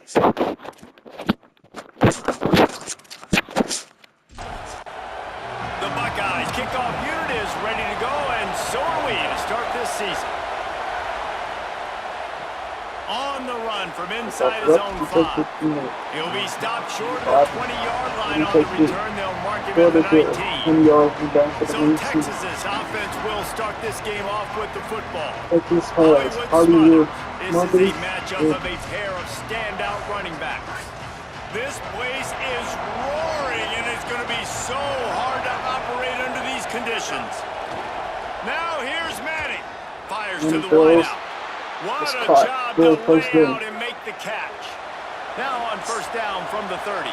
The Buckeyes kickoff unit is ready to go, and so are we to start this season. On the run from inside his own 5. He'll be stopped short of the 20-yard line on the return. They'll mark him at the 19. So Texas's offense will start this game off with the football. Hollywood Smother. This is a matchup of a pair of standout running backs. This place is roaring, and it's going to be so hard to operate under these conditions. Now here's Manning. Fires to the wideout. What a job to lay out and make the catch. Now on first down from the 30.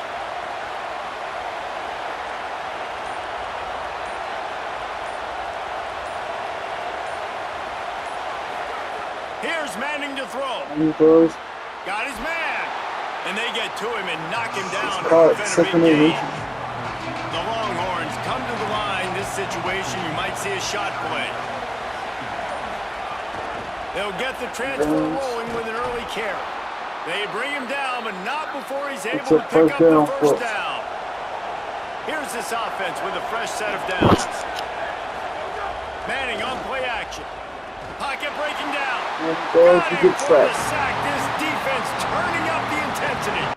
Here's Manning to throw. Got his man. And they get to him and knock him down to prevent a big gain. The Longhorns come to the line. This situation, you might see a shot play. They'll get the transfer rolling with an early carry. They bring him down, but not before he's able to pick up the first down. Here's this offense with a fresh set of downs. Manning on play action. Pocket breaking down. Got him for the sack. This defense turning up the intensity.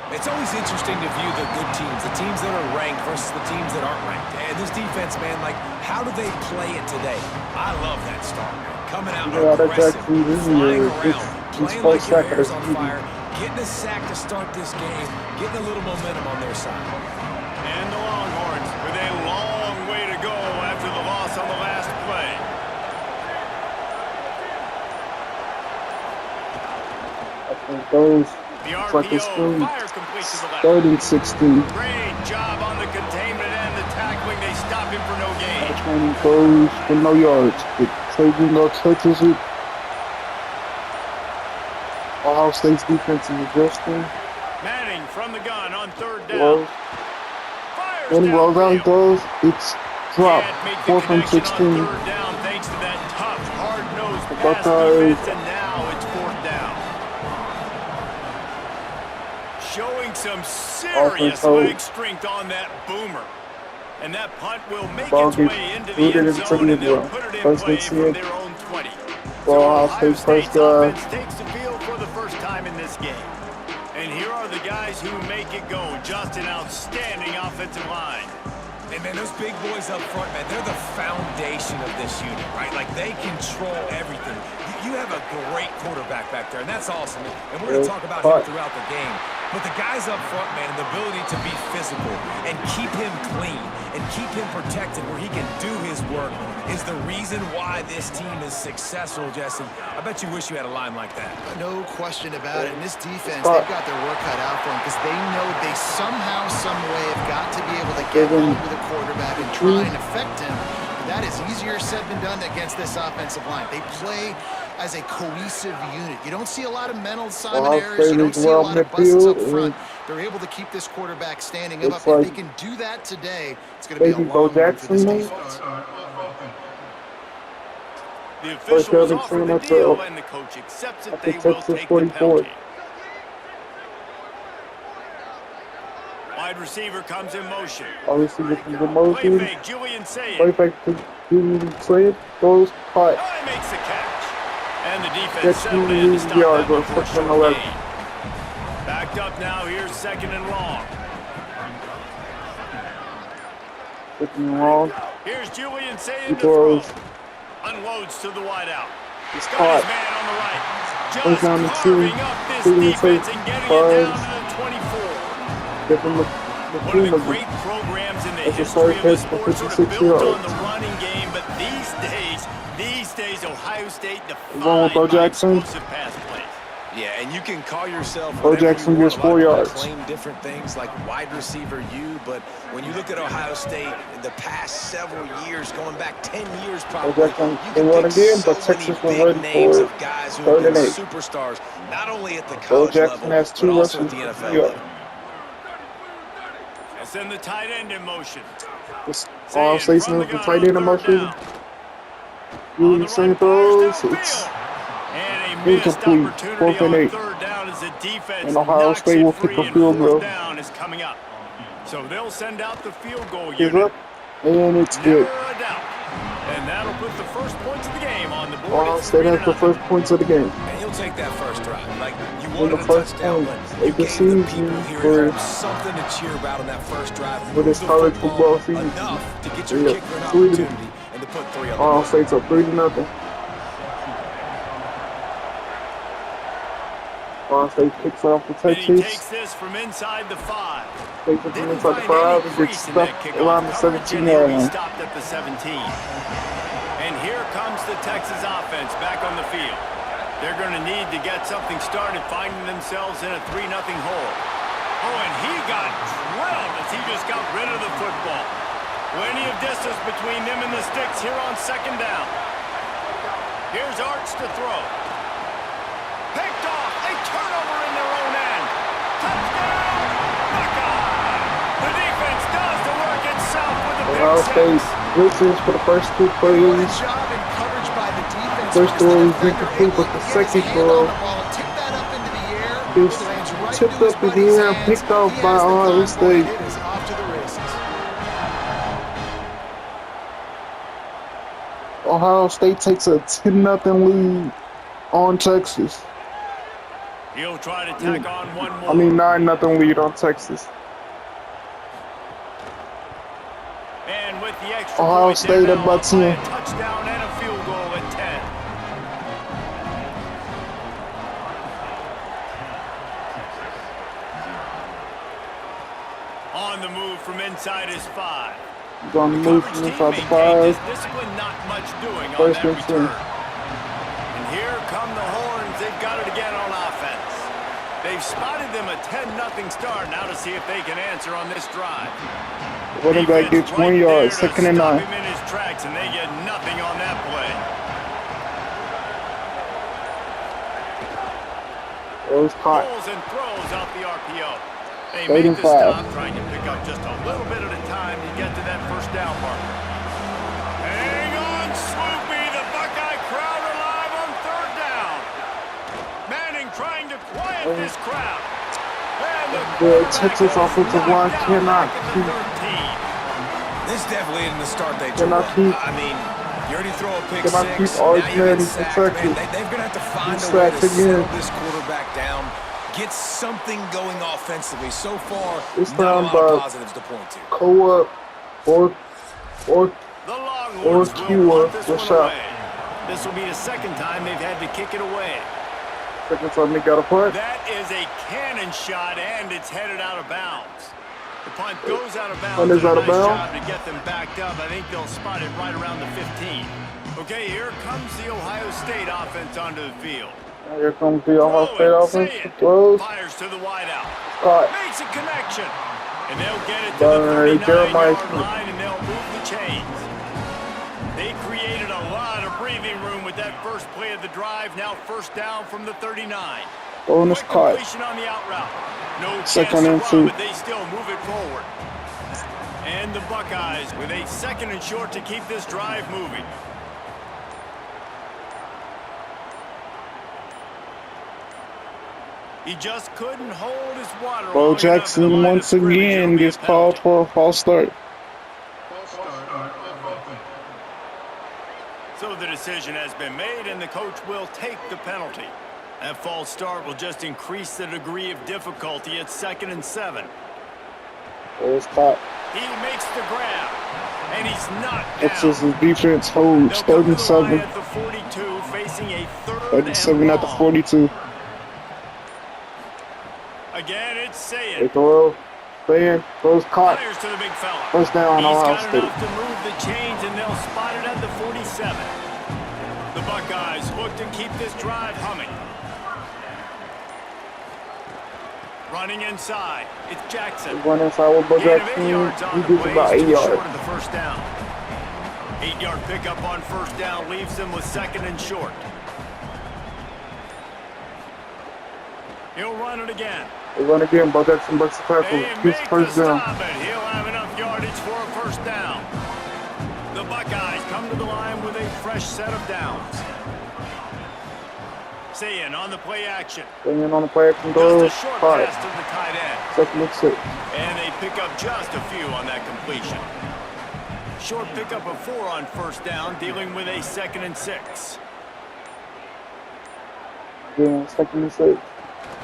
It's always interesting to view the good teams, the teams that are ranked versus the teams that aren't ranked. And this defense, man, like, how do they play it today? I love that start, man. Coming out aggressive, flying around, playing like your hair's on fire, getting a sack to start this game, getting a little momentum on their side. And the Longhorns with a long way to go after the loss on the last play. I think those like a screen. Third and 16. Great job on the containment and the tackling. They stop him for no gain. Training goes for no yards. The Trajan touches it. Ohio State's defense is adjusting. Manning from the gun on third down. When he rolls out, he throws. It's dropped. 4th and 16. Third down thanks to that tough, hard-nosed pass defense, and now it's 4th down. Showing some serious leg strength on that boomer. And that punt will make its way into the end zone, and they'll put it in play from their own 20. So Ohio State's offense takes the field for the first time in this game. And here are the guys who make it go. Just an outstanding offensive line. And, man, those big boys up front, man, they're the foundation of this unit, right? Like, they control everything. You have a great quarterback back there, and that's awesome. And we're going to talk about him throughout the game. But the guys up front, man, and the ability to be physical and keep him clean and keep him protected where he can do his work is the reason why this team is successful, Jesse. I bet you wish you had a line like that. No question about it. And this defense, they've got their work cut out for them because they know they somehow, some way have got to be able to get over the quarterback and try and affect him. That is easier said than done against this offensive line. They play as a cohesive unit. You don't see a lot of mental Simon errors. You don't see a lot of busts up front. They're able to keep this quarterback standing up. If they can do that today, it's going to be a long run for this defense. The officials offer the deal, and the coach accepts that they will take the penalty. Wide receiver comes in motion. Wide receiver comes in motion. Play fake, Julian Sayed. Play back to Julian Sayed. Goes, cut. Oh, he makes the catch. And the defense settled in to stop that before short gain. Backed up now, here's 2nd and long. 2nd and long. Here's Julian Sayed to throw. Unloads to the wideout. He's got caught. his man on the right. Goes down to 2. Carving up this defense and getting it down to the 24. Give him One of the great programs in the history of the sport, sort of built on the running game, but these days, Ohio State defines explosive pass plays. Yeah, and you can call yourself Bo Jackson gets 4 yards. Claim different things like wide receiver U, but when you look at Ohio State in the past several years, going back 10 years probably, Bo Jackson can run again, but Texas was ready for it. Guys who 3rd have and been 8. superstars, not only at the Bo college Jackson level, has 2 but also rushes at the for NFL 3 level. And send the tight end in motion. Ohio State's moving the tight end in motion. Using same throws. It's incomplete. 4th and 8. And Ohio State will kick a field goal. Down is coming up. So they'll send out the field goal He's unit. up, and it's good. Never a doubt. And that'll put the first points of the game on the board. Ohio State has the first points of the game. And you'll take that first drive. Like, you And wanted the a first touchdown, points but you of the gave the people season here for at home something to cheer about on that first drive. for this Move the college football season. enough to get your Yeah, kicker an 3 to opportunity and to put 3 on the Ohio board. State's up 3-0. Ohio State kicks off the And he takes Texas. this from inside the 5. Takes it from inside the 5 and gets stuck around the 17-yard line. Stopped at the 17. And here comes the Texas offense back on the field. They're going to need to get something started, finding themselves in a 3-0 hole. Oh, and he got drilled as he just got rid of the football. Plenty of distance between them and the sticks here on 2nd down. Here's Arch to throw. Picked off. A turnover in their own end. Touchdown, Buckeye. The defense does the work itself with the Ohio State blitzes for the first 2 plays. Good job in coverage by the defense. First because throw the is defender incomplete, able but the to get his second hand on throw the ball, tip that up into the air. is It lands right tipped into his up in the buddy's air, hands. picked off He by has the Ohio convoy, State. and it is off to the races. Ohio State takes a 10-0 lead on Texas. He'll try to tack on one more. 9-0 lead on Texas. And with the extra Ohio point, State they're at now up about 10. by a touchdown and a field goal at 10. On the move from inside his 5. He's on the move from inside the 5. Discipline, not much doing on First that and 10. return. And here come the horns. They've got it again on offense. They've spotted them a 10-0 start. Now to see if they can answer on this drive. Running back gets 1 yard, 2nd and 9. Stop him in his tracks, and they get nothing on that play. It was caught. Rolls and throws out the RPO. They 3rd make and the 5. stop, trying to pick up just a little bit at a time to get to that first down marker. Hang on, Swoopy. The Buckeye crowd alive on 3rd down. Manning trying to quiet this crowd. And The Texas offensive line cannot keep. This definitely isn't the start they Cannot drew. keep- I mean, you already throw a pick cannot six. keep Now Arch you Manning get sacked, protected. man. They're going to have to find He's a way to sacked again. settle this quarterback down, get something going offensively. So far, This not a time lot of by positives to point to. Koa or The Longhorns Kua will punt this was one shot. away. This will be the 2nd time they've had to kick it away. second time they got a punt. That is a cannon shot, and it's headed out of bounds. The punt goes out of bounds. Punt is and a out of nice bounds. job to get them backed up. I think they'll spot it right around the 15. Okay, here comes the Ohio State offense onto the field. Here comes the Ohio State Throw it, offense. say it. Throws. Fires to the wideout. Caught. Makes a connection. And they'll get it to By the Jeremiah 39-yard Smith. line, and they'll move the chains. They created a lot of breathing room with that first play of the drive. Now 1st down from the 39. Bonus Quick caught. completion on the out route. No chance Second to and run, 2. but they still move it forward. And the Buckeyes with a 2nd and short to keep this drive moving. He just couldn't hold his water. Bo Jackson once again gets called for a false start. So the decision has been made, and the coach will take the penalty. That false start will just increase the degree of difficulty at 2nd and 7. It was caught. He makes the grab, and he's knocked down. Texas' defense holds They'll 3rd come and to the line 7. at the 42, facing a 3rd 3rd and 7 at the long. 42. Again, it's They Sayed. throw. Fan. Throws caught. Fires to the big fella. First down, He's Ohio got State. enough to move the chains, and they'll spot it at the 47. The Buckeyes look to keep this drive humming. Running inside, it's Jackson. Run inside with Bo Gain of 8 Jackson. yards on He the gets play, about 8 still short yards. of the first down. 8-yard pickup on first down leaves them with second and short. He'll run it again. They run again. Bo Jackson breaks the tackle. He Gets makes the first down. stop, and he'll have enough yardage for a first down. The Buckeyes come to the line with a fresh set of downs. Sayin on the play action. Staying on the play action Just goal. a short 5. pass to the tight end. Second and 6. And they pick up just a few on that completion. Short pickup of 4 on first down, dealing with a second and 6. Again, second and 6.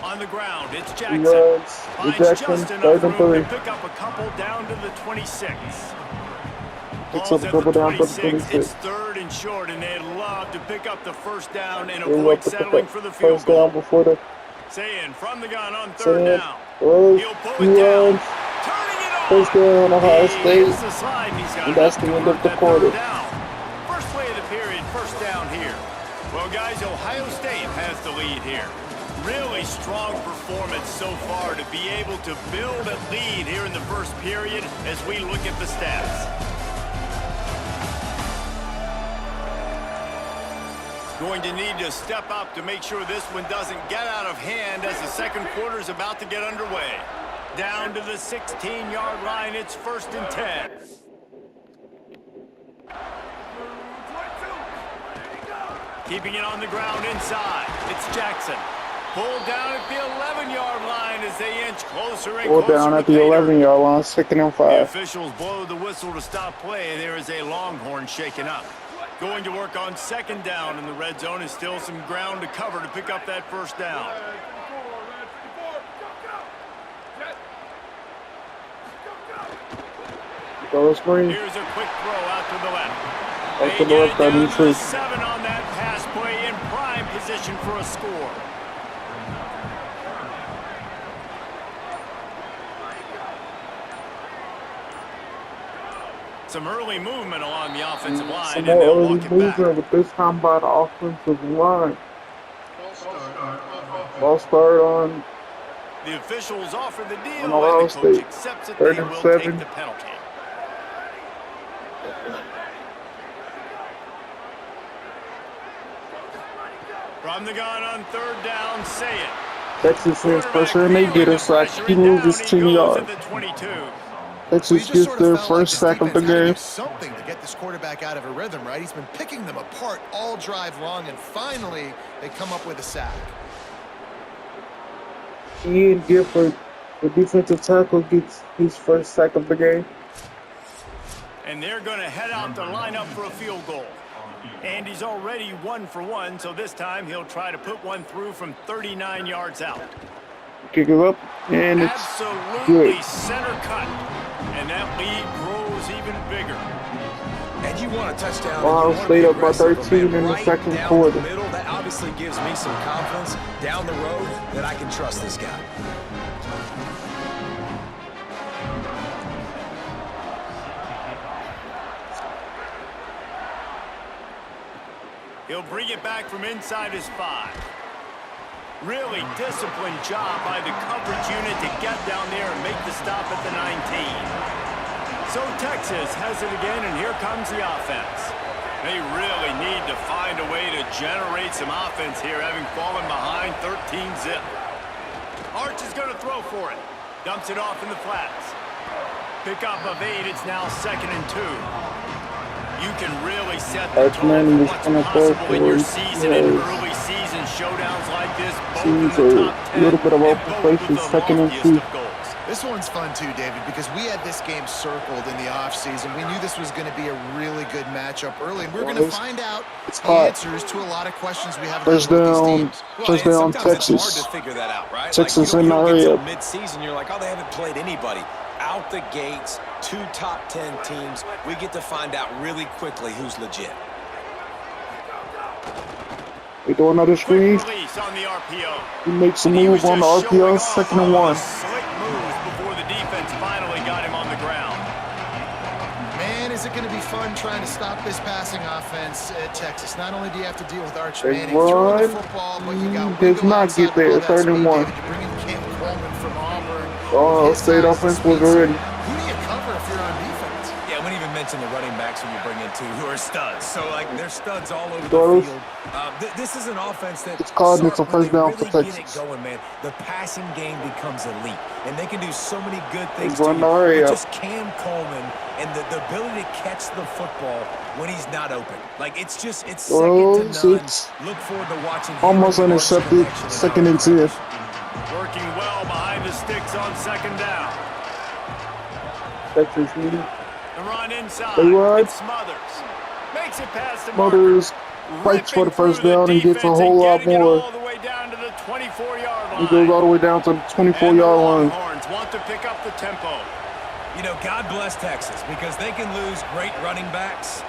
On the ground, it's 2 Jackson. yards. Finds Jackson. just enough Third and room 3. to pick up a couple down to the 26. Picks Ball's up a at couple the down to the 26. 26. It's third and short, and they'd love to pick up the first down and They avoid want to pick settling up for the field first down goal. before the Sayin from the gun on third Sayin down. throws. He'll pull 2 it down. yards. Turning it on. First down, Ohio He State. hits the slide, and he's got And that's enough to the end of convert the that quarter. third down. First play of the period, first down here. Well, guys, Ohio State has the lead here. Really strong performance so far to be able to build a lead here in the first period as we look at the stats. Going to need to step up to make sure this one doesn't get out of hand as the second quarter is about to get underway. Down to the 16-yard line, it's first and 10. Keeping it on the ground inside, it's Jackson. Pulled down at the 11-yard line as they inch closer and Pulled closer down to at the pay dirt. 11-yard line. Second and The 5. officials blow the whistle to stop play. There is a Longhorn shaken up. Going to work on second down in the red zone is still some ground to cover to pick up that first down. Throw screen. Here's a quick throw out to the left. Out to They the left, get it that down means to the 6. 7 on that pass play in prime position for a score. Some early movement along the offensive line, Some and more they'll early walk it back. movement, but this time by the offensive line. Ball start on The officials offer the deal, On Ohio and the coach State. accepts it. Third They and will 7. take the penalty. From the gun on third down, say it. Texas sends pressure and they get a sack. He loses 10 yards. Texas just gets sort of their felt like first this sack of the defense had to game. do something to get this quarterback out of a rhythm, right? He's been picking them apart all drive long, and finally they come up with a sack. Ian Gifford, the defensive tackle, gets his first sack of the game. And they're going to head out to line up for a field goal. And he's already 1 for 1, so this time he'll try to put one through from 39 yards out. Kick it up, and it's Absolutely good. center cut. And that lead grows even bigger. And you want a touchdown. Ohio and you want to State be up by aggressive, 13 but in the right second down quarter. The middle, that obviously gives me some confidence down the road that I can trust this guy. He'll bring it back from inside his 5. Really disciplined job by the coverage unit to get down there and make the stop at the 19. So Texas has it again, and here comes the offense. They really need to find a way to generate some offense here, having fallen behind 13-zip. Arch is going to throw for it. Dumps it off in the flats. Pickup of 8. It's now second and 2. You can really set the tone for what's possible in your season and early season showdowns like this. Both in the top 10 a little bit of and open both place with in the second and loftiest 2. of goals. This one's fun too, David, because we had this game circled in the offseason. We knew this was going to be a really good matchup early, and we're going to find out the answers to a lot of questions we have about First both down, these teams. first down, Sometimes it's hard Texas. to figure that out, right? Texas like, in the you don't get area. till mid-season, you're like, oh, they haven't played anybody. Out the gates, 2 top 10 teams. We get to find out really quickly who's legit. We do another screen. Quick release on the RPO. He makes a And he move was on the just showing RPO, off second all and of 1. the slick moves before the defense finally got him on the ground. Man, is it going to be fun trying to stop this passing offense at Texas. Not only do you have to deal with Arch They Manning throwing the run. football, but you got Does wiggle not outside get there. all that Third and speed, 1. David. You bring in Cam Coleman from Auburn. Ohio State offense was ready. Who do you cover if you're on defense? Yeah, we didn't even mention the running backs who you bring in too, who are studs. So like they're studs all over Throws. the field. This is an offense that It's called it's a first down for really get Texas. it going, man. The passing game becomes elite, and they can do so many good things. He's running the area. But just Cam Coleman and the ability to catch the football when he's not open. Like it's second to none. It's Look forward to watching. him almost and Marshall in intercepted. action in Second our and 10. Working well behind the sticks on second down. Texas lead. The run inside. They ride. It Smothers. Makes it past the marker. Mothers fights for the first down and gets a whole lot more. All the way down to the 24-yard line. He goes all the way down to the 24-yard line. Longhorns want to pick up the tempo. You know, God bless Texas because they can lose great running backs,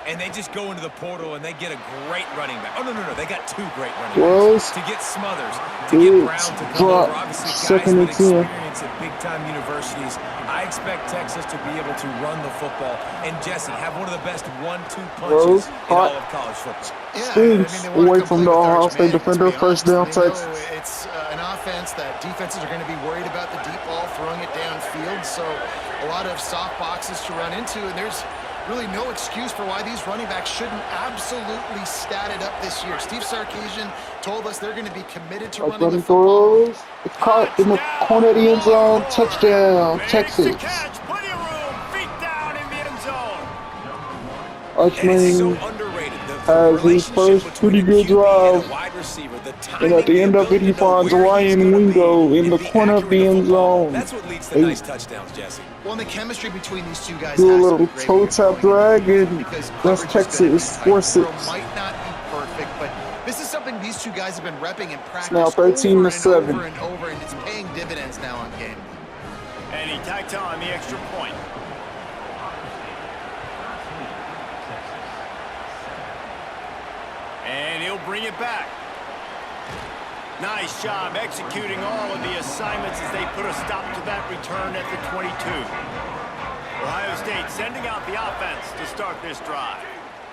and they just go into the portal and they get a great running back. Oh, no, they got two great running backs. To get Smothers, to get Brown to come over. Obviously, guys second with and 10. experience at big-time universities. I expect Texas to be able to run the football and, Jesse, have one of the best 1-2 punches in all of college football. Stings away from the Ohio State defender. First down, Texas. It's an offense that defenses are going to be worried about the deep ball, throwing it downfield. So a lot of soft boxes to run into, and there's really no excuse for why these running backs shouldn't absolutely stat it up this year. Steve Sarkisian told us they're going to be committed to running the football. Throws. It's caught in the corner of the end zone. Touchdown, Texas. Catch, plenty of room, feet down in the end zone. And it's so Archman underrated. The has his first relationship pretty between good the QB and drive. the wide receiver, the And timing, at the end of it, he ability to know finds where he's Ryan gonna be, Wingo in and the be corner of accurate the with end football. zone. That's what leads to Hey. nice touchdowns, Jesse. Well, and the chemistry between these two guys Do a has to little be great toe when you're tap going drag, into and it, because that's coverage is Texas. gonna be Score tight. Throw 6. might not be perfect, but this is something these two guys have been repping in practice now 13 over to and 7. over and over, and it's paying dividends now on game. And he tacked on the extra point. And he'll bring it back. Nice job executing all of the assignments as they put a stop to that return at the 22. Ohio State sending out the offense to start this drive.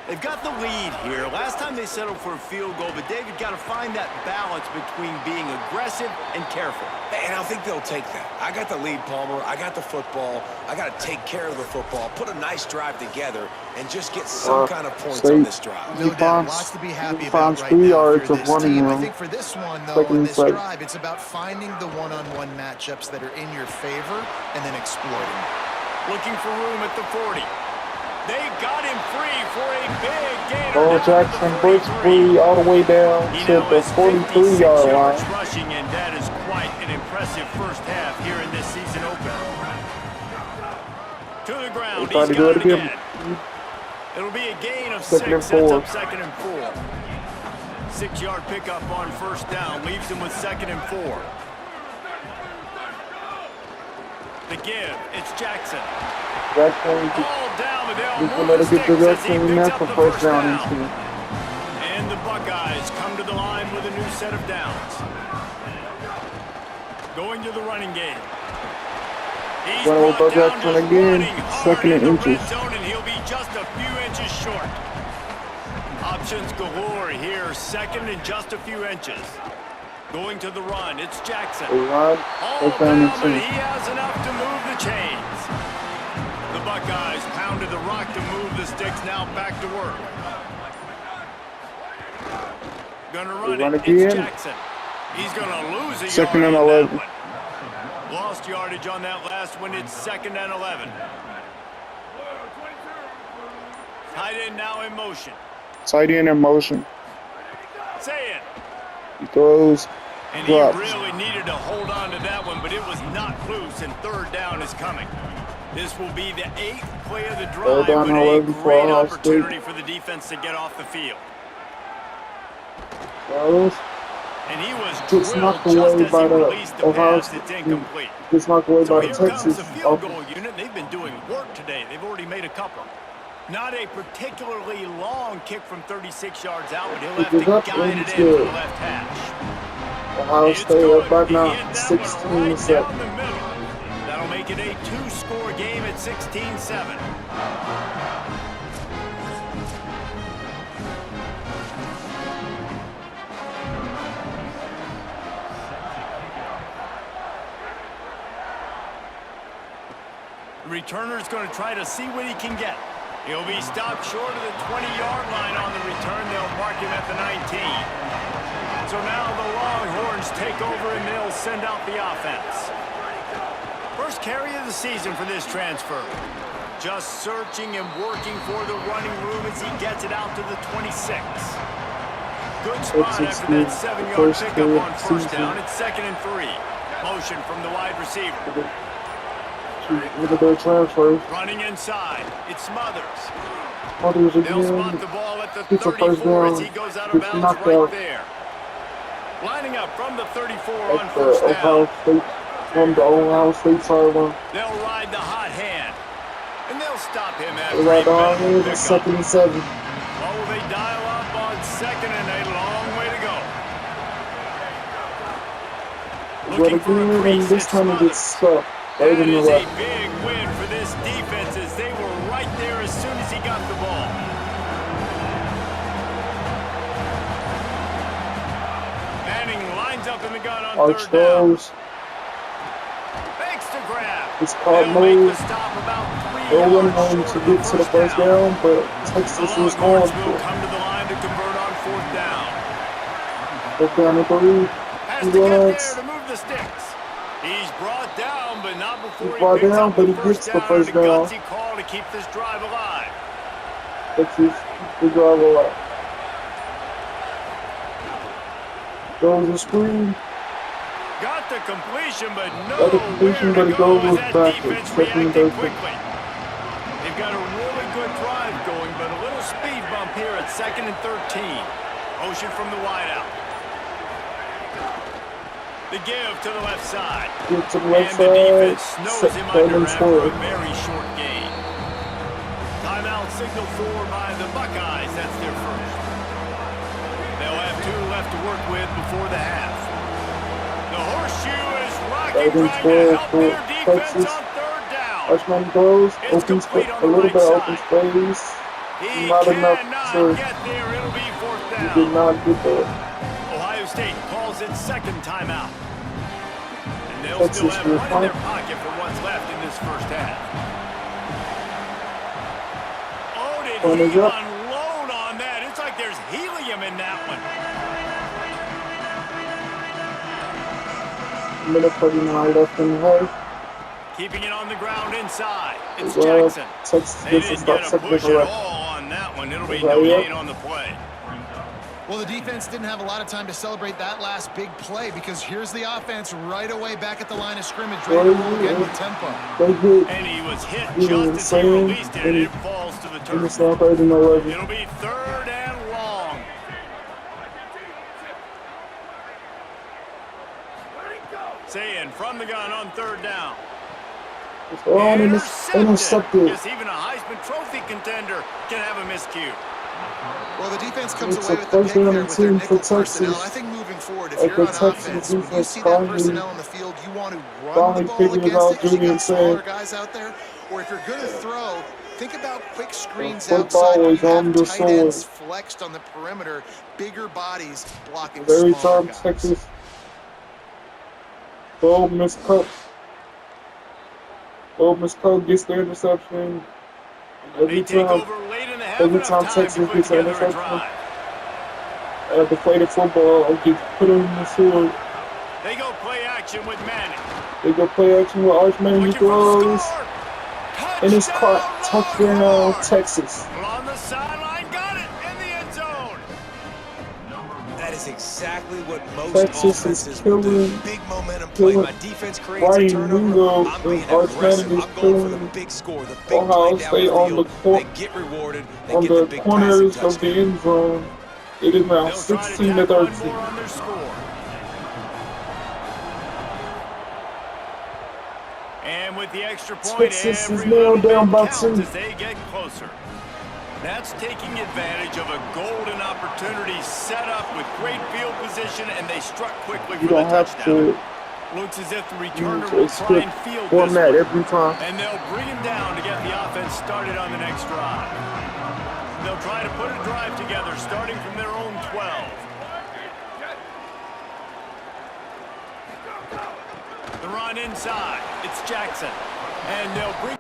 They've got the lead here. Last time they settled for a field goal, but David got to find that balance between being aggressive and careful. And I think they'll take that. I got the lead, Palmer. I got the football. I got to take care of the football, put a nice drive together, and just get some kind of points on this drive. No He doubt, finds- lots to be happy he about finds right 3 now yards for of this running team. I room. think for this one, though, Second on and this 7. drive, it's about finding the one-on-one matchups that are in your favor and then exploiting it. Looking for room at the 40. They got him free for a big gain. Oh, Jackson breaks free all the way down He to now the has 43-yard 56 line. yards rushing, and that is quite an impressive first half here in this season opener. To the ground, They tried to he's do got it it again. again. It'll be a gain of Second and 6, sets 4. up second and 4. 6-yard pickup on first down, leaves him with second and 4. The give, it's Jackson. Jackson All down the down. just let it get to Jackson, and that's the first down into. And the Buckeyes come to the line with a new set of downs. Going to the running game. He's Gonna brought go down Jackson just again, running hard second in and the inches. red zone, and he'll be just a few inches short. Options galore here. Second and just a few inches. Going to the run, it's Jackson. They run. All First down down, and but 2. he has enough to move the chains. The Buckeyes pounded the rock to move the sticks, now back to work. Gonna run it, again. it's Jackson. He's gonna lose a Second yard and on that 11. one. Lost yardage on that last one, it's second and 11. Tight end now in motion. Tight end in motion. Say it. He throws. And he Drops. really needed to hold on to that one, but it was not loose, and third down is coming. This will be the 8th play of the drive, down with and a 11 for great Ohio opportunity State. for the defense to get off the field. Throws. And he was Gets drilled knocked just away as by he the released the Ohio pass. It's State. incomplete. Gets knocked away So by the here comes Texas the field offense. goal unit. They've been doing work today. They've already made a couple. Not a particularly long kick from 36 yards out, but he'll have Pick it up to guide and it it's in for the good. left hash. Ohio It's State good. up right He now, hit that one 16 right to 7. down the middle. That'll make it a 2-score game at 16-7. The returner's going to try to see what he can get. He'll be stopped short of the 20-yard line on the return. They'll mark him at the 19. So now the Longhorns take over and they'll send out the offense. First carry of the season for this transfer. Just searching and working for the running room as he gets it out to the 26. Good spot after that 7-yard pickup on first down. It's 2nd and 3. Motion from the wide receiver. Look at their transfer. Running inside. It's Smothers. Smothers They'll again. spot the ball at the Gets a first 34 down. as he goes out of Gets bounds knocked right out. there. Lining up from the 34 on At the first Ohio down. State, from the Ohio State sideline. They'll ride the hot hand. And they'll stop him They after ride a on bad here, it's pickup. 2nd and 7. Well, will they dial up on 2nd and a long way to go? But again, and this time it gets stuck. Right That in the is a left. big win for this defense as they were right there as soon as he got the ball. Manning lines up in the gun on Arch third down. throws. Fakes to grab. It's called They'll make move. the stop about 3 They'll yards run home short to of get to the first down, but The Texas is going Longhorns for will it. come to the line to convert on 4th down. 4th down and 3. Has He to get runs. there to move the sticks. He's brought down, but not before He's brought he picks down, up but the he first gets the down. first And a down. gutsy call to keep this drive alive. Texas, the drive a lot. Goes a screen. Got the completion, but Got the completion, but it goes that backwards. defense 2nd and reacting 13. quickly. They've got a really good drive going, but a little speed bump here at 2nd and 13. Motion from the wideout. The give to the left side. Get to the left And the defense side. snows him 3rd under and after 4. a very short gain. Timeout signal for by the Buckeyes. That's their first. They'll have 2 left to work with before the half. The horseshoe is rocking, 3rd and trying to 12 help for their defense Texas. on 3rd down. Archman goes. It's Open complete space. on A the little right bit open side. space. He Not enough cannot to. get there. It'll be 4th He down. did not get there. Ohio State calls its 2nd timeout. And they'll Texas still have will one in their fight. pocket for what's left in this first half. Oh, did Run he is up. unload on that? It's like there's helium in that one. Minute 39 left in the half. Keeping it on the ground inside. It's Well, Jackson. Texas They gets a didn't stop get a 2nd push and at left. all on that one. It'll be Right, no yep. gain on the play. Well, the defense didn't have a lot of time to celebrate that last big play because here's the offense right away back at the line of scrimmage, ready to roll again with tempo. They hit. And he was hit He just was as he insane, released it, and it falls to the And turf. it's not 3rd and 11. It'll be 3rd and long. Saying from the gun on 3rd down. It's on and it's intercepted. Yes, even a Heisman Trophy contender can have a miscue. Well, the defense comes It's away a with the pick first down there and with their 2 nickel for personnel. Texas. I think moving forward, if Like you're the on Texas offense, when you defense see that finally- personnel on the field, you want to run finally the ball figured against out it because you Julian got smaller said. guys out there. Or if you're going to throw, think about quick screens football outside when is you on have the tight ends sword. flexed on the perimeter, bigger bodies blocking Very smaller time guys. Texas. Bo miscut. Bo miscut gets the interception. They Every take time, over late in the half. every enough time time Texas to put gets an together a interception, drive. to play the football, or get put in the sword. They go play action with Manning. They go play action with Archman. He Looking for the throws. score. And it's caught. Touchdown, Longhorns. Texas. On the sideline, got it in the end zone. That is exactly what most Texas is offenses will do. killing- Big momentum play. killing My defense creates a Ryan turnover. Wingo I'm being and Arch aggressive. Manning is I'm going for the killing big score, the big Ohio play down State the on field. the court, They get rewarded. They on get the the big corners passing of the touchdown. end zone. It is now They'll try to 16 to tack on 13. more on their score. And with the extra point, Texas is every now little down bit by counts 2. as they get closer. That's taking advantage of a golden opportunity set up with great field position, and they struck quickly You for the don't have touchdown. to Looks as if the returner use will a try script and field this format one. every time. And they'll bring him down to get the offense started on the next drive. They'll try to put a drive together starting from their own 12. The run inside. It's Jackson. And they'll bring...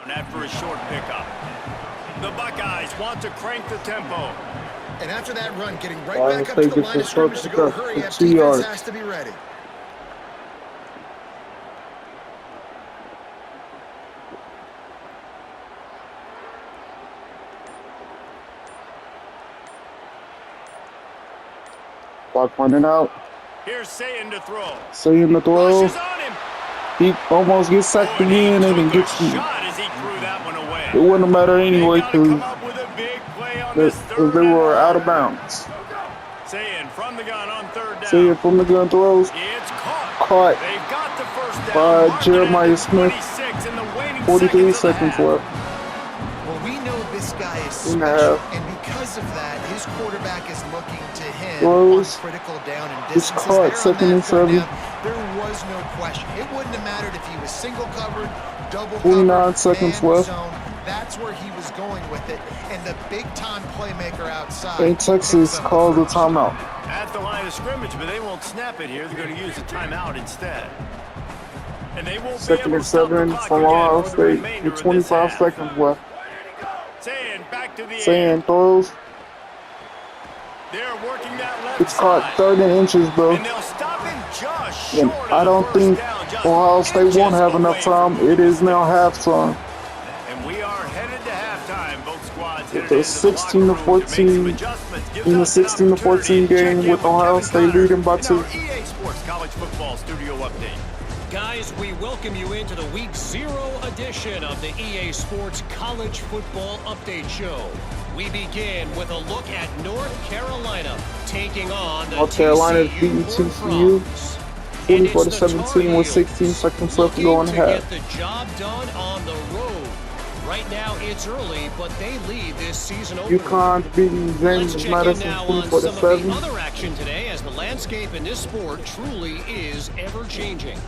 down after a short pickup. The Buckeyes want to crank the tempo. And after that run, getting right back up to the line of scrimmage to go hurry up, defense has to be ready. Clock running out. Here's Sayin to throw. Sayin to throw. Rushes on him. He almost gets sacked again and then gets you. Shot as he threw that one away. It wouldn't matter anyway because they were out of bounds. Sayin from the gun on third down. Sayin from the gun throws. It's caught. Caught They've got the first down. by Marking Jeremiah it Smith. 26 in the waning 43 seconds seconds left. Well, we know this guy is In special, half. and because of that, his quarterback is looking to him Throws. on critical down and It's distances. caught, There on 2nd and that third 7. down, there was no question. It wouldn't have mattered if he was single covered, double 49 covered, seconds man left. zone. That's where he was going with it, and the big-time playmaker outside. And Texas calls the timeout. At the line of scrimmage, but they won't snap it here. They're going to use a timeout instead. And they won't be 2nd able and to stop the 7 clock from again Ohio for the State remainder with of this 25 half. seconds left. Sayin back to the air. Sayin throws. They're working that left It's caught side. 30 inches, bro. And they'll stop him just And short I of don't the think first down, just Ohio State won't have inches enough away time. from It is now halftime. And we are headed to halftime. Both squads headed The into the 16 to locker room to make some 14 adjustments. Gives in the us an 16 to 14 opportunity to check game in with Ohio Kevin State Connor leading by in 2. our EA Sports College Football Studio Update. Guys, we welcome you into the Week 0 edition of the EA Sports College Football Update Show. We begin with a look at North Carolina taking on the North Carolina's TCU beating Horned TCU Frogs. 44 And to it's the 17 with Tar 16 Heels seconds left to go in looking half. to get the job done on the road. Right now it's early, but they lead this season opener. UConn's beating Let's James check in Madison now on 24 to some of the 7. other action today, as the landscape in this sport truly is ever-changing.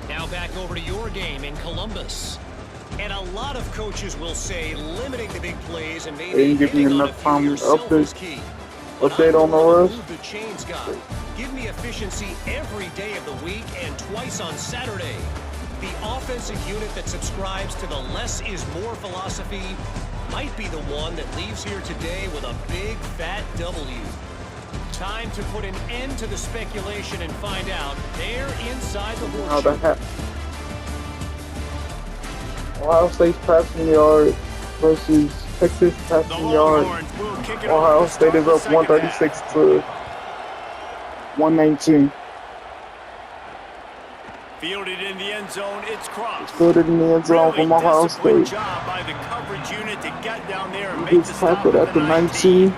Now back over to your game in Columbus. And a lot of coaches will say limiting the big plays and maybe They didn't give me hitting on a enough few time to yourself is key. But update I'm on the gonna rush. move the chains guy. Give me efficiency every day of the week and twice on Saturday. The offensive unit that subscribes to the less is more philosophy might be the one that leaves here today with a big fat W. Time to put an end to the speculation and find out. They're inside the Now the horseshoe. half. Ohio State's passing yard versus Texas The passing yard. Longhorns will kick it Ohio off to State start is the up second 136 half. to 119. Fielded in the end zone, it's Cross. Fielded in the end zone Really from Ohio disciplined State. job by the coverage unit to get down there and He make gets the stop tackled at at the the 19. 19.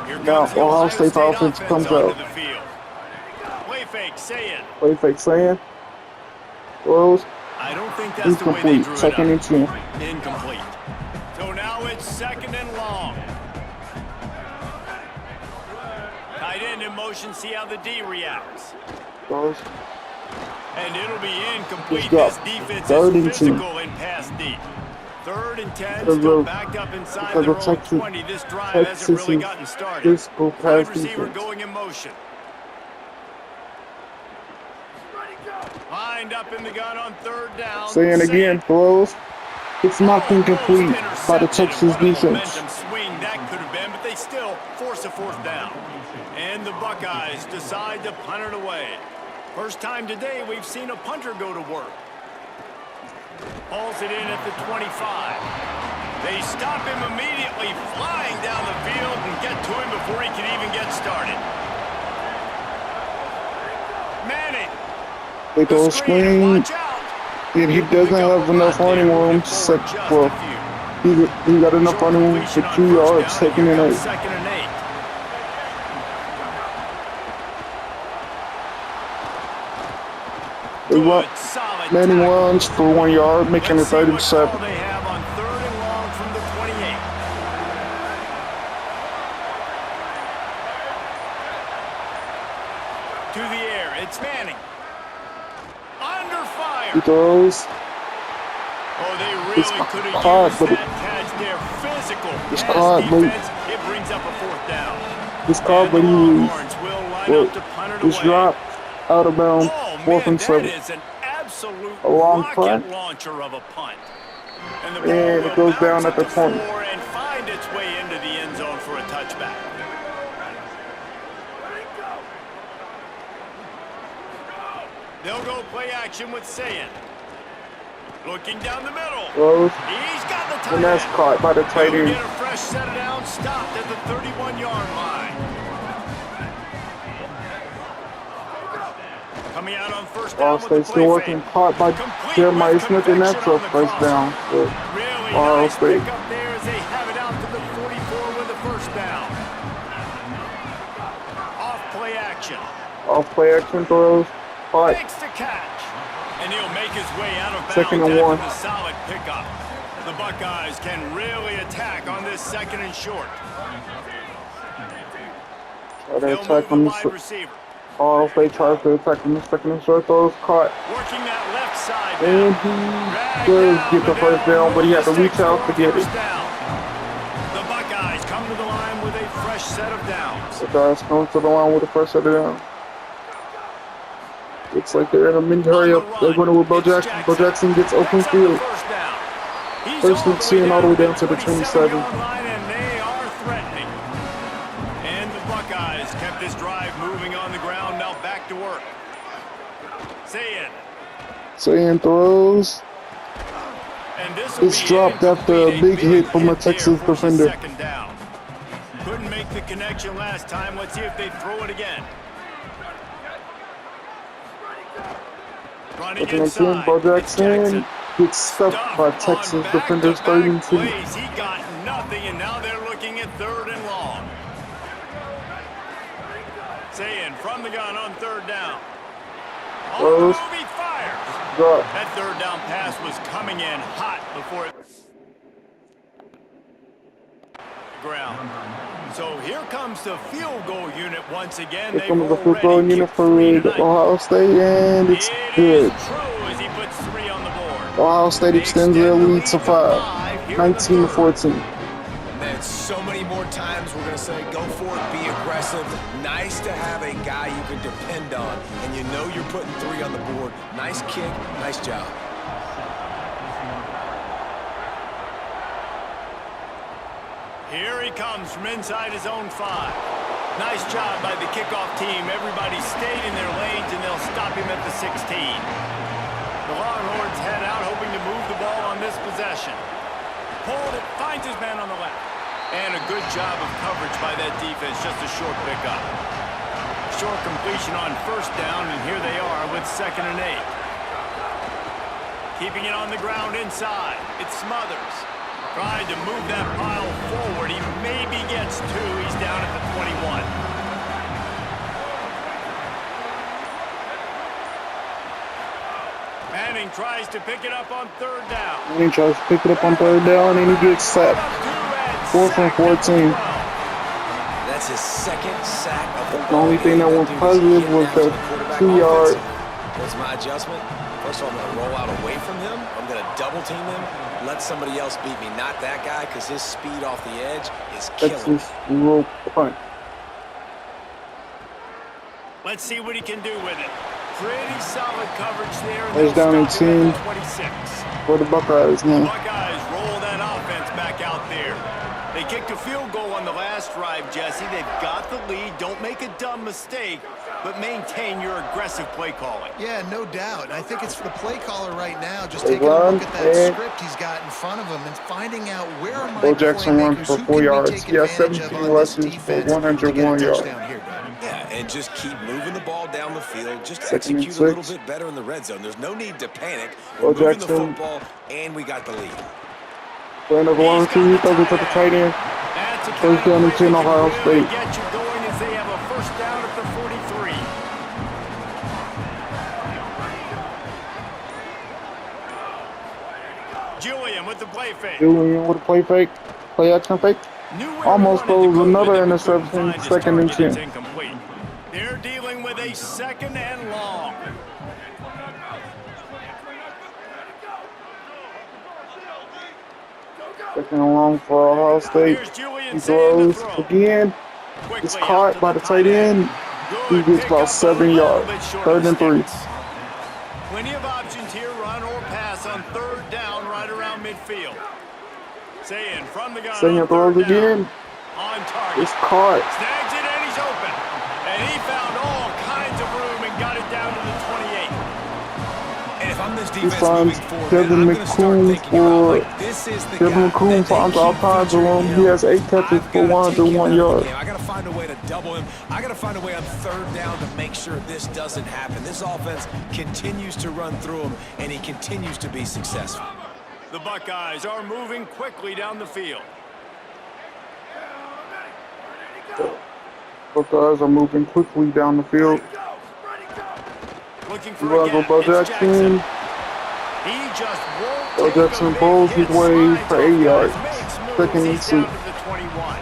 Here Now comes the Ohio State's offense comes onto out. the field. Play fake, say it. Play fake saying. Throws. I don't think that's the way they Incomplete. drew Second it and 10. up. Incomplete. So now it's second and long. Tight end in motion, see how the D reacts. Throws. And it'll be incomplete. Good This job. defense Third is and 10. physical in pass deep. 3rd and 10, Because still of- backed up inside because their of own Texas- 20. This drive hasn't really Texas's gotten started. physical Wide pass receiver defense. going in motion. Lined up in the gun on 3rd down. Saying again, throws. It's not incomplete by the Texas defense. Momentum swing that could have been, but they still force a 4th down. And the Buckeyes decide to punt it away. First time today we've seen a punter go to work. Hauls it in at the 25. They stop him immediately, flying down the field and get to him before he can even get started. Manning. They throw a screen, Watch out. and he doesn't have enough running room to set for. He got enough running room for 2 yards, taking it out. Second and 8. They run. Good, solid Manning tackle. runs for 1 yard, making it Let's see what 37. call they have on 3rd and long from the 28. To the air, it's Manning. Under fire. He throws. Oh, they It's really could have caught, used but that catch there. Physical It's pass caught, but- defense. It brings up a 4th down. He's caught, And but the he Longhorns will line up to punt it was away. dropped out of bounds. Oh, 4th man, and that 7. is an absolute A long rocket punt. launcher of a punt. And the ball And will it goes down bounce at the up to 20. 4 and find its way into the end zone for a touchback. They'll go play action with Sayin. Looking down the middle. Throws. He's got the tight And that's end. caught by the tight He'll end. get a fresh set it down, stopped at the 31-yard line. Coming out on first down Ohio with State the still play working, fake. caught by Complete Jeremiah with Smith, and that's conviction a on the first crosser. down for Really Ohio nice State. pick up there as they have it out to the 44 with a first down. Off play action. Off play action throws, caught. Makes the catch. And he'll make his way out of bounds Second and after one. the solid pickup. The Buckeyes can really attack on this second and short. Try to They'll attack move on the the wide receiver. Ohio State tries to attack on the second and short throws, caught. Working that left side And now. he Dragged does down, get the but first they'll down, but he move had to the reach sticks out for to a get it. first down. The Buckeyes come to the line with a fresh set of downs. The guys come to the line with the first set of down. Looks like they're in a mid hurry up. They're going with Bo Jackson. Bo Jackson gets open Picks up the field. first down. He's First and 10 all the way down to the 27. 27-yard line, and they are threatening. And the Buckeyes kept this drive moving on the ground. Now back to work. Sayin throws. And this will It's be dropped after a big hit from a hit there, Texas forces defender. second down. Couldn't make the connection last time. Let's see if they throw it again. Running Looking again, inside. Bo It's Jackson gets stuffed by on Texas defenders, third and back-to-back 2. plays. He got nothing, and now they're looking at third and long. Sayin from the gun on third down. On the Throws. move, he fires. Drop. That third down pass was coming in hot before it ground. So here comes the field goal unit once again. Here comes the field goal unit for Ohio State, and it's good. True as he puts 3 on the board. Ohio State extends their lead to 5, 19-14. Man, so many more times we're going to say, go for it, be aggressive. Nice to have a guy you can depend on, and you know you're putting 3 on the board. Nice kick, nice job. Here he comes from inside his own 5. Nice job by the kickoff team. Everybody stayed in their lanes, and they'll stop him at the 16. The Longhorns head out, hoping to move the ball on this possession. Pulled it, finds his man on the left. And a good job of coverage by that defense, just a short pickup. Short completion on first down, and here they are with 2nd and 8. Keeping it on the ground inside. It's Smothers. Trying to move that pile forward. He maybe gets 2. He's down at the 21. Manning tries to pick it up on third down. And he tries to pick it up on third down, and he gets sacked. 4th and 14. That's his 2nd sack of the The only thing that went positive was that 2-yard. What's my adjustment? First of all, I'm going to roll out away from him. I'm going to double team him. Let somebody else beat me, not that guy, because his speed off the edge is killing. Texas will punt. Let's see what he can do with it. Pretty solid coverage there. And He's down they'll in stop him 10 at the 26. for the Buckeyes now. Buckeyes roll that offense back out there. They kicked a field goal on the last drive, Jesse. They've got the lead. Don't make a dumb mistake, but maintain your aggressive play calling. Yeah, no doubt. I think it's for the play caller right now, just They taking a run, look at that and script he's got in front of him and finding out where are my Bo Jackson runs playmakers, for who 4 can we yards. take He has advantage of 17 on this rushes for defense to 101 get a yards. touchdown here, Doug. Yeah, and just keep moving the ball down the field. Just 2nd and execute a little 6. bit better in the red zone. There's no need to panic. Bo We're moving the Jackson. football, and we got the lead. Playing over long two, he throws it to the tight end. That's a First down and 10, Ohio State. Get you going as they have a first down at the 43. Julian with the play fake. Julian with a play fake. Play action fake. Knew where Almost he wanted to throws go another with it, but interception, couldn't find his 2nd and target. It's 10. incomplete. They're dealing with a 2nd and long. Second and long for Ohio State. Here's Julian He Sayin to throws throw. again. Quickly It's out caught to by the tight end. He Good gets pick about up, 7 a little yards. bit short 3rd of and 3. sticks. Plenty of options here, run or pass on third down right around midfield. field. Saying from the gun. Saying throws again. On target. It's caught. Snags it and he's open. And he found all kinds of room and got it down to the 28. And if I'm this He defense finds moving forward, Kevin man, I'm gonna start McCoon thinking about, for like, this is the Kevin guy McCoon that they finds all keep kinds of featuring, room. He has 8 catches I've for gotta take him 101 out of the yards. game. I got to find a way to double him. I got to find a way on third down to make sure this doesn't happen. This offense continues to run through him, and he continues to be successful. The Buckeyes are moving quickly down the field. Buckeyes are moving quickly down the field. Looking You for a want to go gap. Bo It's Jackson? He just won't Bo take a Jackson big pulls hit, his way slides for off 8 guys, yards. makes moves. Second and He's 2. down to the 21.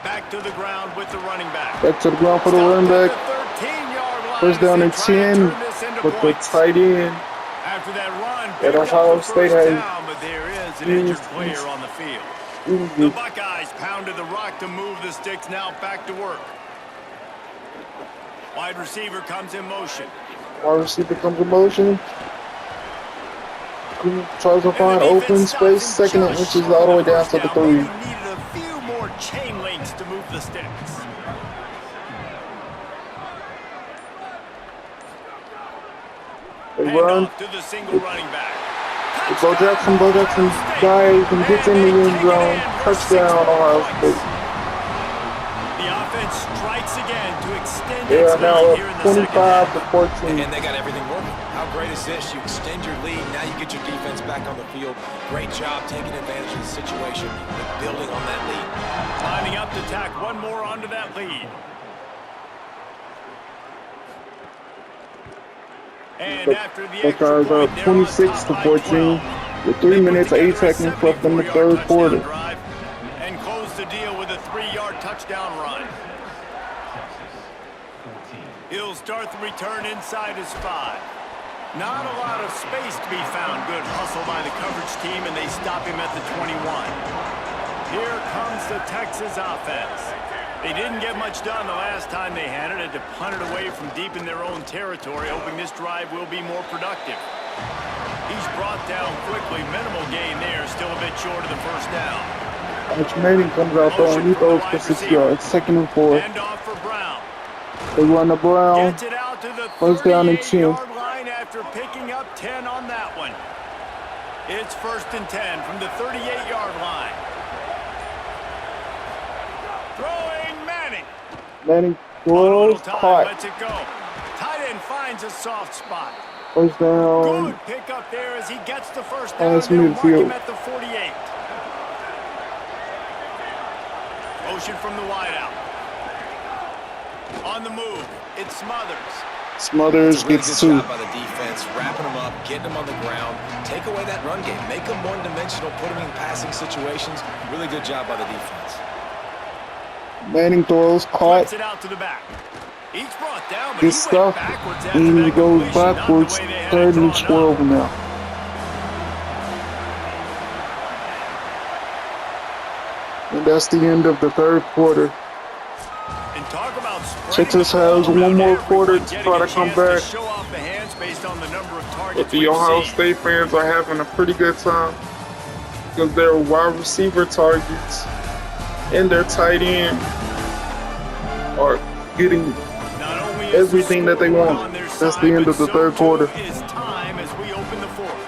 Back to the ground with the running back. Back to the ground for the running back. First down and 10 with the tight end. After that run, And Ohio State has down, but there is an injured player on the field. The Buckeyes pounded the rock to move the sticks. Now back to work. Wide receiver comes in motion. Wide receiver comes in motion. Tries to find open space. Second and inches all the way down to the 3. Needed a few more chain links to move the sticks. They run. To the single running back. Bo Jackson dives and gets in the end zone. Touchdown, Ohio State. The offense strikes again to extend They its are now lead up here in the second 25 half. to 14. And they got everything working. How great is this? You extend your lead. Now you get your defense back on the field. Great job taking advantage of the situation and building on that lead. Lining up to tack one more onto that lead. And after the extra Buckeyes are point, up they're on 26 to top by 14 12. with 3 minutes, 8 seconds left in the third quarter. And close the deal with a 3-yard touchdown run. He'll start the return inside his 5. Not a lot of space to be found. Good hustle by the coverage team, and they stop him at the 21. Here comes the Texas offense. They didn't get much done the last time they had it. Had to punt it away from deep in their own territory, hoping this drive will be more productive. He's brought down quickly. Minimal gain there. Still a bit short of the first down. Arch Manning comes out throwing. He throws for 6 yards. Second and 4. Hand off for Brown. They run the Brown. Gets it out to the First down and 10. 38-yard line after picking up 10 on that one. It's first and 10 from the 38-yard line. Throwing Manning. Manning On a little throws, time, caught. lets it go. Tight end finds a soft spot. First down. Good pick up there as he gets the first down. Pass They'll mark midfield. him at the 48. Motion from the wideout. On the move, it's Smothers. Smothers Really gets good 2. job by the defense, wrapping them up, getting them on the ground, take away that run game, make them one-dimensional, put them in passing situations. Really good job by the defense. Manning throws, caught. Flips it out to the back. He's brought down, but Good he stuff. went backwards after And he that goes completion, not the backwards. way they had it 3rd and drawn up. 12 now. And that's the end of the third quarter. And talk about spreading Texas the ball has one around, more everyone quarter to getting try to a come chance back. to show off the hands based on the number of targets But the we've Ohio seen. State fans are having a pretty good time because their wide receiver targets and their tight end are getting Not only is everything the that they score want. on their That's side, the end but of the so third too quarter. is time as we open the fourth.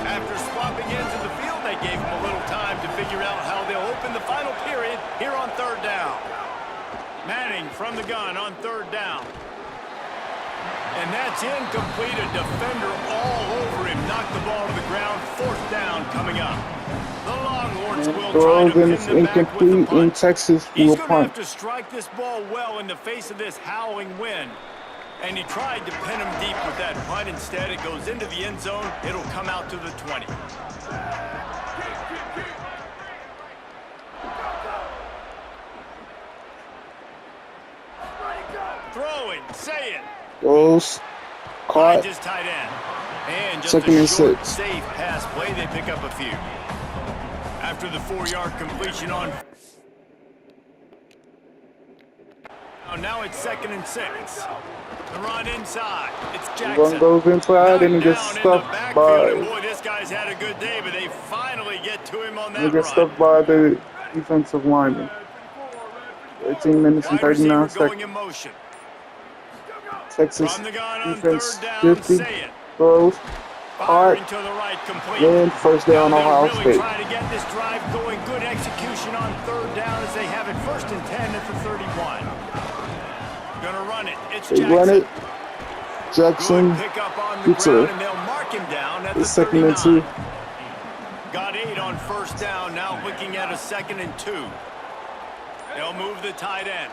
After swapping ends of the field, they gave them a little time to figure out how they'll open the final period here on third down. Manning from the gun on third down. And that's incomplete. A defender all over him. Knocked the ball to the ground. Fourth down coming up. The Longhorns will try Throws to and pin it's them back with the incomplete, punt. and Texas He's will going to have punt. to strike this ball well in the face of this howling wind. And he tried to pin him deep with that punt. Instead, it goes into the end zone. It'll come out to the 20. Throwing, saying. Goes, caught. Finds his tight end. And just Second a and short, 6. safe pass play. They pick up a few. After the 4-yard completion on Now it's 2nd and 6. The run inside. It's Run Jackson. goes inside and he gets Down in the stuffed backfield, and by. boy, this guy's had a good day, but they finally get to him on He that gets run. stuffed by the defensive lineman. 13 minutes and Wide receiver 39 going seconds. in motion. Texas From the gun on defense 3rd down, 50. say it. Throws. Firing Caught. to the right, complete. And first down, Now Ohio they'll really State. try to get this drive going. Good execution on 3rd down as they have it 1st and 10 at the 31. Gonna run it. It's They Jackson. run it. Jackson Good pickup on the gets ground, a and they'll mark him down at the 2nd 39. and 2. Got 8 on 1st down. Now looking at a 2nd and 2. They'll move the tight end.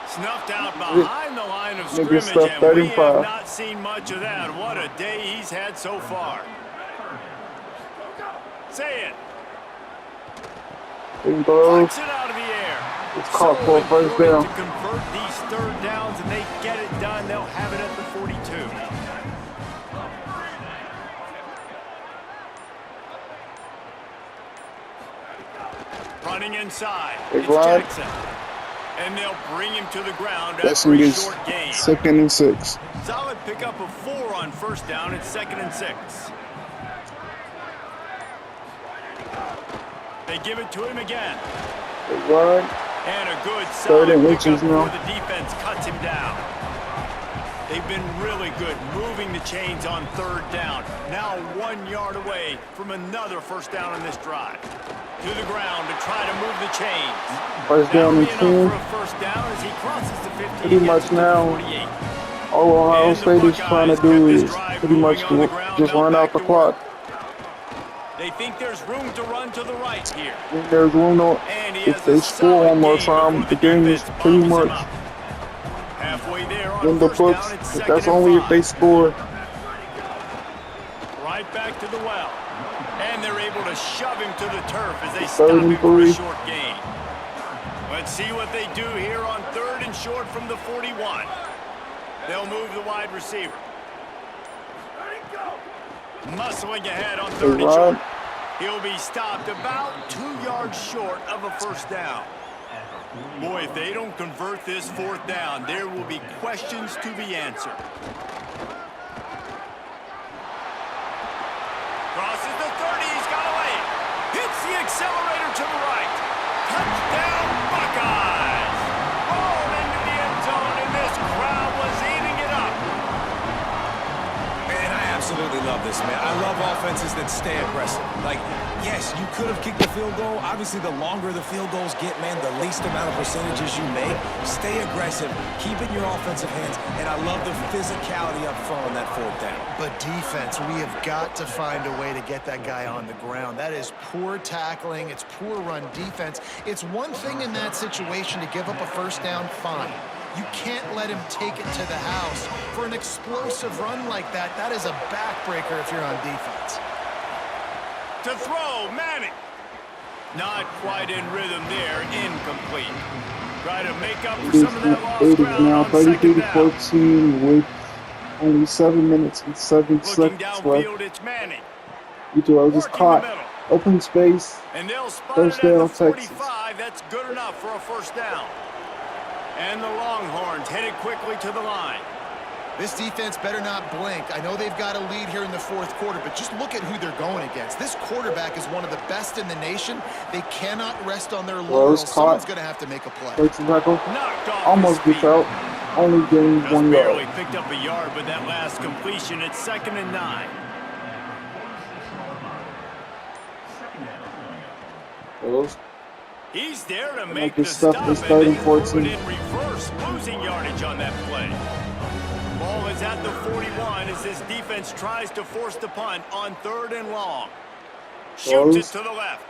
Snuffed out behind the line of Nigga scrimmage, stuff and we have 35. not seen much of that. What a day he's had so far. Say it. He throws. Flicks it out of the air. It's caught So for a first important down. to convert these 3rd downs, and they get it done. They'll have it at the 42. Running inside. Big It's run. Jackson. And they'll bring him to the ground Jackson after a gets short gain. 2nd and 6. Solid pickup of 4 on 1st down. It's 2nd and 6. They give it to him again. They run. And a good 3rd solid and pickup inches now. before the defense cuts him down. They've been really good moving the chains on 3rd down. Now 1 yard away from another 1st down on this drive. To the ground to try to move the chains. First down and 10. For a 1st down as he crosses the 50. Pretty much now. 48. All Ohio And the State is trying to Buckeyes do get this is drive pretty much moving on the ground. just Now run out back the to clock. work. They think there's room to run to the right here. If there's room to, And he if has they a score solid one more gain time, before the game is defense pretty bobbles him much up. Halfway there on in the 1st books. down, it's But 2nd that's and only if 5. they score. Right back to the well. And they're able to shove him to the turf as they 3rd stop and him for a 3. short gain. Let's see what they do here on 3rd and short from the 41. They'll move the wide receiver. Muscling ahead on 3rd and run. short. He'll be stopped about 2 yards short of a 1st down. Boy, if they don't convert this 4th down, there will be questions to be answered. Crosses the 30, he's got away. Hits the accelerator to the right. Touchdown, Buckeyes! Rolled into the end zone, and this crowd was eating it up. Man, I absolutely love this, man. I love offenses that stay aggressive. Like, yes, you could have kicked the field goal. Obviously, the longer the field goals get, man, the least amount of percentages you make. Stay aggressive. Keep it in your offensive hands. And I love the physicality up front on that 4th down. But defense, we have got to find a way to get that guy on the ground. That is poor tackling. It's poor run defense. It's one thing in that situation to give up a 1st down, fine. You can't let him take it to the house. For an explosive run like that, that is a backbreaker if you're on defense. To throw, Manning. Not quite in rhythm there, incomplete. Try to make up for some of that lost It is ground now on 2nd down. 33-14 with only 7 minutes and 7 Looking seconds left. downfield, it's Manning. Ito just Working the caught. middle. Open space. And they'll spot First it at down, the Texas. 45. That's good enough for a 1st down. And the Longhorns headed quickly to the line. This defense better not blink. I know they've got a lead here in the 4th quarter, but just look at who they're going against. This quarterback is one of the best in the nation. They cannot rest on their laurels. Someone's going to have to make a play. Breaks the tackle. Knocked off Almost his gets feet. out. Only gained Just 1 barely yard. picked up a yard with that last completion. It's 2nd and 9. Those. He's there to like make this the stuff stop, is and 3rd they and 14. threw it in reverse, losing yardage on that play. Ball is at the 41 as this defense tries to force the punt on 3rd and long. Shoots it to the left,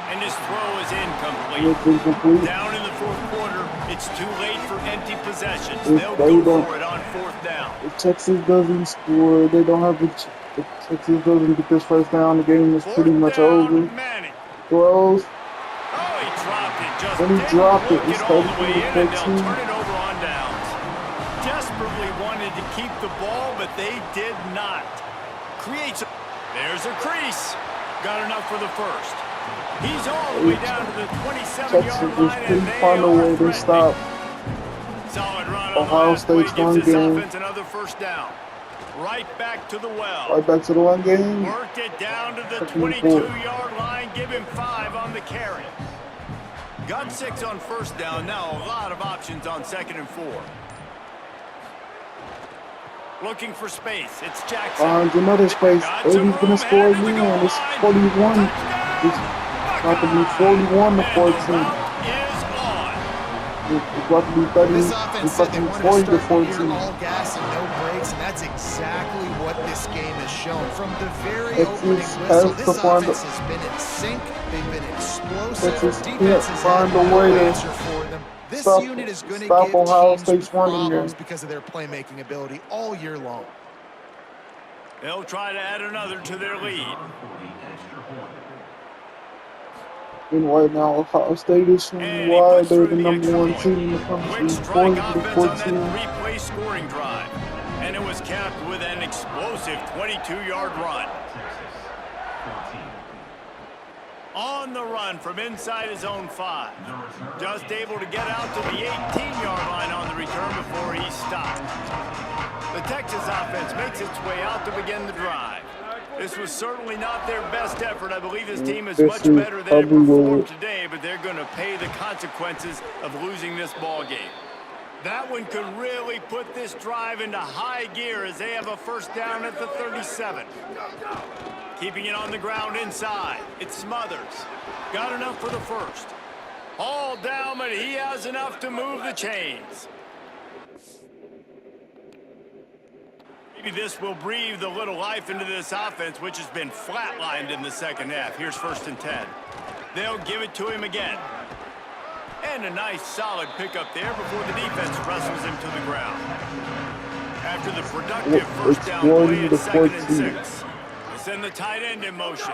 and his throw is incomplete. It's incomplete. Down in the 4th quarter, it's too late for empty possessions. If They'll they go don't- for it on 4th down. If Texas doesn't score, they don't have the. If Texas doesn't get this 1st down, the game is pretty 4th much down, over. Manning. Throws. Oh, he dropped it. Just When he didn't dropped it, work it's all the way in, and 33-14. they'll turn it over on downs. Desperately wanted to keep the ball, but they did not. There's a crease. Got enough for the 1st. He's all the way down to the 27-yard Texas line, just and couldn't they find a are way to threatening. stop Solid run on Ohio the last play, State's gives run this game. offense another first down. Right back to the well. Right back to the run game. Worked it down to the Second and 4. 22-yard line. Give him 5 on the carry. Got 6 on first down. Now a lot of options on 2nd and 4. Looking for space. It's Jackson. Finds another space. Got Eddie's some gonna room, score headed to the again. goal It's line. 41. It's about to be 41 to And the 14. route is on. It's about to be 30. This It's offense about said to they be wanted 40 to to start the year 14. all gas and no brakes, and that's exactly what this game has shown. From the very Texas opening has whistle, to this find offense has been in sync. They've been explosive. Texas Defense can't has find had a no way to answer for them. This stop- unit is going to stop give Ohio teams State's running game. problems because of their playmaking ability all year long. They'll try to add another to their lead. And right now, Ohio State is And showing he why puts they're through the the number extra 1 point. team in the Quick country. strike 40 to offense on 14. that three-play scoring drive. And it was capped with an explosive 22-yard run. On the run from inside his own 5. Just able to get out to the 18-yard line on the return before he stopped. The Texas offense makes its way out to begin the drive. This was certainly not their best effort. I believe this team is This much is better than it probably performed what- today, but they're going to pay the consequences of losing this ball game. That one could really put this drive into high gear as they have a first down at the 37. Keeping it on the ground inside. It's Smothers. Got enough for the first. All down, but he has enough to move the chains. Maybe this will breathe a little life into this offense, which has been flatlined in the second half. Here's 1st and 10. They'll give it to him again. And a nice solid pickup there before the defense wrestles him to the ground. After the productive first down play, it's 2nd and 6. They send the tight end in motion.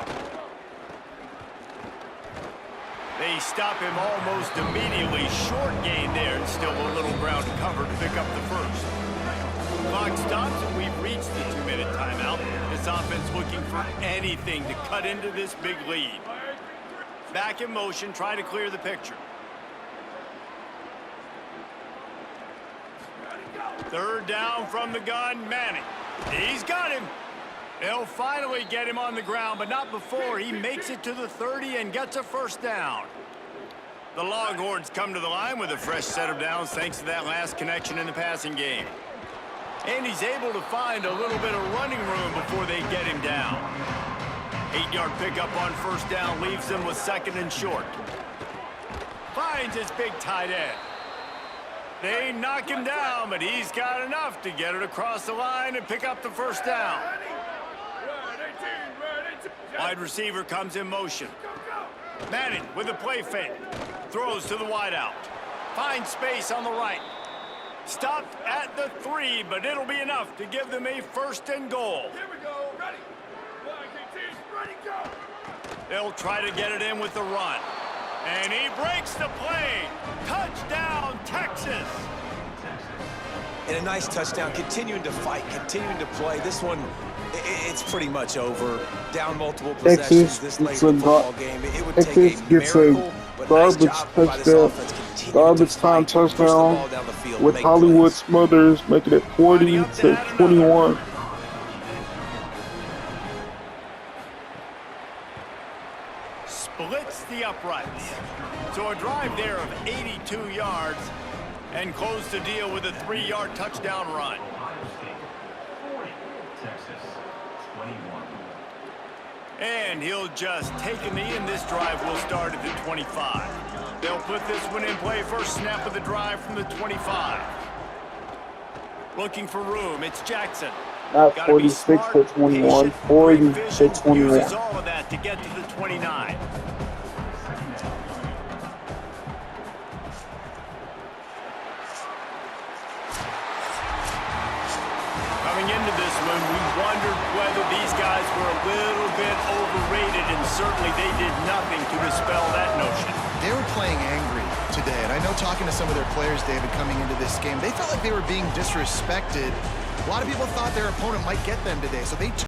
They stop him almost immediately. Short gain there, and still a little ground to cover to pick up the first. Clock stops, and we've reached the 2-minute timeout. This offense looking for anything to cut into this big lead. Back in motion, try to clear the picture. 3rd down from the gun, Manning. He's got him. They'll finally get him on the ground, but not before he makes it to the 30 and gets a first down. The Longhorns come to the line with a fresh set of downs thanks to that last connection in the passing game. And he's able to find a little bit of running room before they get him down. 8-yard pickup on first down leaves him with 2nd and short. Finds his big tight end. They knock him down, but he's got enough to get it across the line and pick up the first down. Wide receiver comes in motion. Manning with a play fake. Throws to the wideout. Finds space on the right. Stopped at the 3, but it'll be enough to give them a 1st and goal. Here we go. Ready. Ready, go. They'll try to get it in with the run. And he breaks the play. Touchdown, Texas. And a nice touchdown, continuing to fight, continuing to play. This one, it's pretty much over. Down multiple possessions this late in the football game. It would take Texas a gets miracle, a but nice garbage job by this touchdown, offense continuing garbage to time fight, push the touchdown ball down the field, with make Hollywood plays. Smothers making it 40 to 21. Splits the uprights. So a drive there of 82 yards and close the deal with a 3-yard touchdown run. And he'll just take a knee, and this drive will start at the 25. They'll put this one in play. First snap of the drive from the 25. Looking for room. It's Jackson. Not Gotta be 46 to smart, 21, patient, 40 great to vision, 21. uses all of that to get to the 29. Coming into this one, we wondered whether these guys were a little bit overrated, and certainly they did nothing to dispel that notion. They were playing angry today, and I know talking to some of their players, David, coming into this game, they felt like they were being disrespected. A lot of people thought their opponent might get them today, so they